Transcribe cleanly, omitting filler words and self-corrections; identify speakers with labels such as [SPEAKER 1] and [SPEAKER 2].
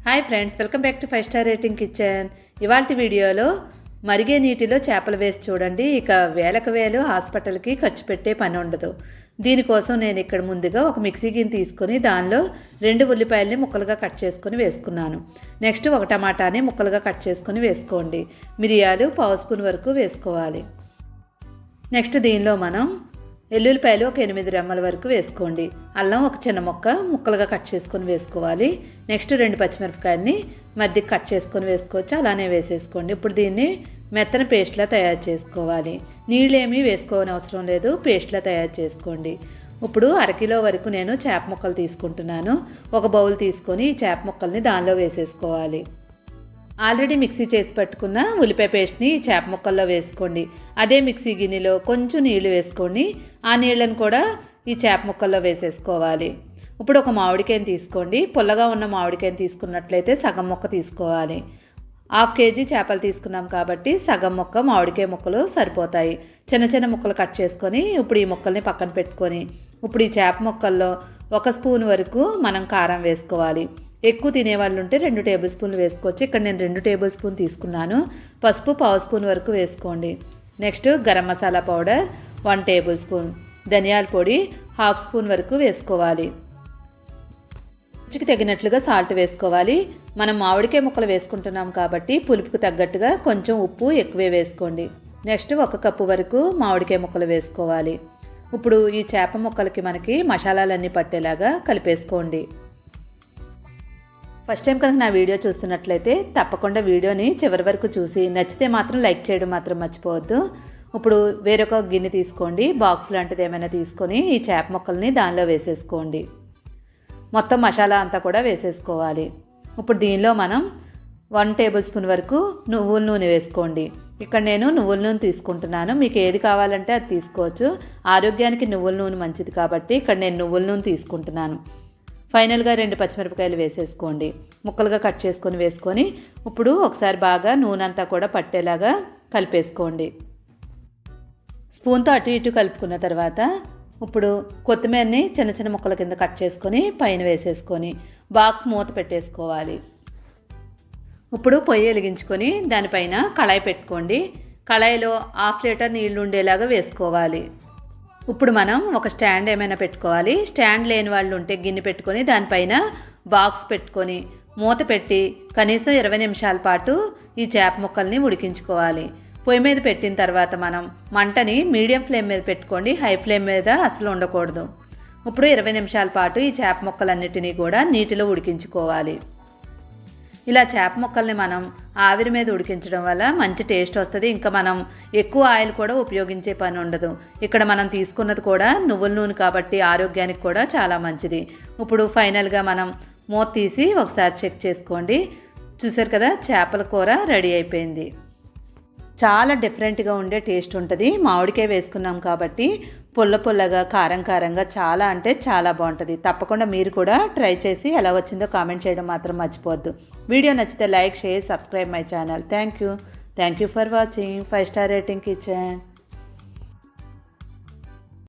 [SPEAKER 1] Hi friends, welcome back to 5 star rating kitchen. ఇవాల్టి వీడియోలో మరిగే నీటిలో చేపలు వేసి చూడండి. ఇక వేలకు వేలు హాస్పిటల్కి ఖర్చు పెట్టే పని ఉండదు. దీనికోసం నేను ఇక్కడ ముందుగా ఒక మిక్సీ గిన్నె తీసుకొని దానిలో 2 ఉల్లిపాయలని ముక్కలుగా కట్ చేసుకొని వేసుకున్నాను. నెక్స్ట్ ఒక టమాటాని ముక్కలుగా కట్ చేసుకొని వేసుకోండి. మిరియాలు 1/2 స్పూన్ వరకు వేసుకోవాలి. నెక్స్ట్ దీనిలో మనం ఎల్లుల్లిపాయలు ఒక 8 రెమ్మల వరకు వేసుకోండి. అల్లం ఒక చిన్న ముక్కలుగా కట్ చేసుకొని వేసుకోవాలి. నెక్స్ట్ 2 పచ్చిమిరపకాయలని మధ్యకి కట్ చేసుకొని వేసుకోవచ్చు, అలానే వేసేసుకోండి. ఇప్పుడు దీన్ని మెత్తన పేస్ట్లా తయారు చేసుకోవాలి. నీళ్ళేమీ వేసుకోని అవసరం లేదు, పేస్ట్లా తయారు చేసుకోండి. ఇప్పుడు 1/2 కిలో వరకు నేను చేప ముక్కలు తీసుకుంటున్నాను. ఒక బౌల్ తీసుకొని ఈ చేప ముక్కల్ని దానిలో వేసేసుకోవాలి. ఆల్రెడీ మిక్సీ చేసి పెట్టుకున్న ఉల్లిపాయ పేస్ట్ని ఈ చేప ముక్కల్లో వేసుకోండి. అదే మిక్సీ గిన్నెలో కొంచెం నీళ్లు వేసుకొని ఆ నీళ్ళని కూడా ఈ చేప ముక్కల్లో వేసేసుకోవాలి. ఇప్పుడు ఒక మామిడికాయని తీసుకోండి. పుల్లగా ఉన్న మామిడికాయని తీసుకున్నట్లయితే సగం ముక్క తీసుకోవాలి. 1/2 కేజీ చేపలు తీసుకున్నాం కాబట్టి సగం ముక్క మామిడికాయ ముక్కలు సరిపోతాయి. చిన్న చిన్న ముక్కలు కట్ చేసుకొని ఇప్పుడు ఈ ముక్కల్ని పక్కన పెట్టుకొని ఇప్పుడు ఈ చేప ముక్కల్లో 1 స్పూన్ వరకు మనం కారం వేసుకోవాలి. ఎక్కువ తినేవాళ్ళు ఉంటే 2 టేబుల్ స్పూన్లు వేసుకోవచ్చు. ఇక్కడ నేను 2 టేబుల్ స్పూన్ తీసుకున్నాను. పసుపు 1/2 స్పూన్ వరకు వేసుకోండి. Next garam masala powder 1 table spoon, ధనియాల పొడి 1/2 స్పూన్ వరకు వేసుకోవాలి. రుచికి తగినట్లుగా సాల్ట్ వేసుకోవాలి. మనం మామిడికాయ ముక్కలు వేసుకుంటున్నాం కాబట్టి పులుపుకు తగ్గట్టుగా కొంచెం ఉప్పు ఎక్కువే వేసుకోండి. నెక్స్ట్ 1 కప్పు వరకు మామిడికాయ ముక్కలు వేసుకోవాలి. ఇప్పుడు ఈ చేప ముక్కలకి మనకి మసాలాలన్నీ పట్టేలాగా కలిపేసుకోండి. ఫస్ట్ టైం కనుక నా వీడియో చూస్తున్నట్లయితే తప్పకుండా వీడియోని చివరి వరకు చూసి నచ్చితే మాత్రం లైక్ చేయడం మాత్రం మర్చిపోవద్దు. ఇప్పుడు వేరొక గిన్నె తీసుకోండి. బాక్స్ లాంటిది ఏమైనా తీసుకొని ఈ చేప ముక్కల్ని దానిలో వేసేసుకోండి. మొత్తం మసాలా అంతా కూడా వేసేసుకోవాలి. ఇప్పుడు దీనిలో మనం 1 టేబుల్ స్పూన్ వరకు నువ్వుల నూనె వేసుకోండి. ఇక్కడ నేను నువ్వుల నూనె తీసుకుంటున్నాను. మీకు ఏది కావాలంటే అది తీసుకోవచ్చు. ఆరోగ్యానికి నువ్వుల నూనె మంచిది కాబట్టి ఇక్కడ నేను నువ్వుల నూనె తీసుకుంటున్నాను. ఫైనల్గా 2 పచ్చిమిరపకాయలు వేసేసుకోండి. ముక్కలుగా కట్ చేసుకొని వేసుకొని ఇప్పుడు ఒకసారి బాగా నూనె అంతా కూడా పట్టేలాగా కలిపేసుకోండి. స్పూన్తో అటు ఇటు కలుపుకున్న తర్వాత ఇప్పుడు కొత్తిమీరని చిన్న చిన్న ముక్కల కింద కట్ చేసుకొని పైన వేసేసుకొని బాక్స్ మూత పెట్టేసుకోవాలి. ఇప్పుడు పొయ్యి వెలిగించుకొని దానిపైన కళాయి పెట్టుకోండి. కళాయిలో 1/2 లీటర్ నీళ్లు ఉండేలాగా వేసుకోవాలి. ఇప్పుడు మనం ఒక స్టాండ్ ఏమైనా పెట్టుకోవాలి. స్టాండ్ లేని వాళ్ళు ఉంటే గిన్నె పెట్టుకొని దానిపైన బాక్స్ పెట్టుకొని మూత పెట్టి కనీసం 20 నిమిషాల పాటు ఈ చేప ముక్కల్ని ఉడికించుకోవాలి. పొయ్యి మీద పెట్టిన తర్వాత మనం మంటని మీడియం ఫ్లేమ్ మీద పెట్టుకోండి, హై ఫ్లేమ్ మీద అసలు ఉండకూడదు. ఇప్పుడు 20 నిమిషాల పాటు ఈ చేప ముక్కలన్నిటినీ కూడా నీటిలో ఉడికించుకోవాలి. ఇలా చేప ముక్కల్ని మనం ఆవిరి మీద ఉడికించడం వల్ల మంచి టేస్ట్ వస్తుంది. ఇంకా మనం ఎక్కువ ఆయిల్ కూడా ఉపయోగించే పని ఉండదు. ఇక్కడ మనం తీసుకున్నది కూడా నువ్వుల నూనె కాబట్టి ఆరోగ్యానికి కూడా చాలా మంచిది. ఇప్పుడు ఫైనల్గా మనం మూత తీసి ఒకసారి చెక్ చేసుకోండి. చూసారు కదా, చేపల కూర రెడీ అయిపోయింది. చాలా డిఫరెంట్గా ఉండే టేస్ట్ ఉంటుంది. మామిడికాయ వేసుకున్నాం కాబట్టి పుల్లగా కారంగా చాలా అంటే చాలా బాగుంటుంది. తప్పకుండా మీరు కూడా ట్రై చేసి ఎలా వచ్చిందో కామెంట్ చేయడం మాత్రం మర్చిపోవద్దు. వీడియో నచ్చితే like, share, subscribe my channel. Thank you for watching 5 star rating kitchen.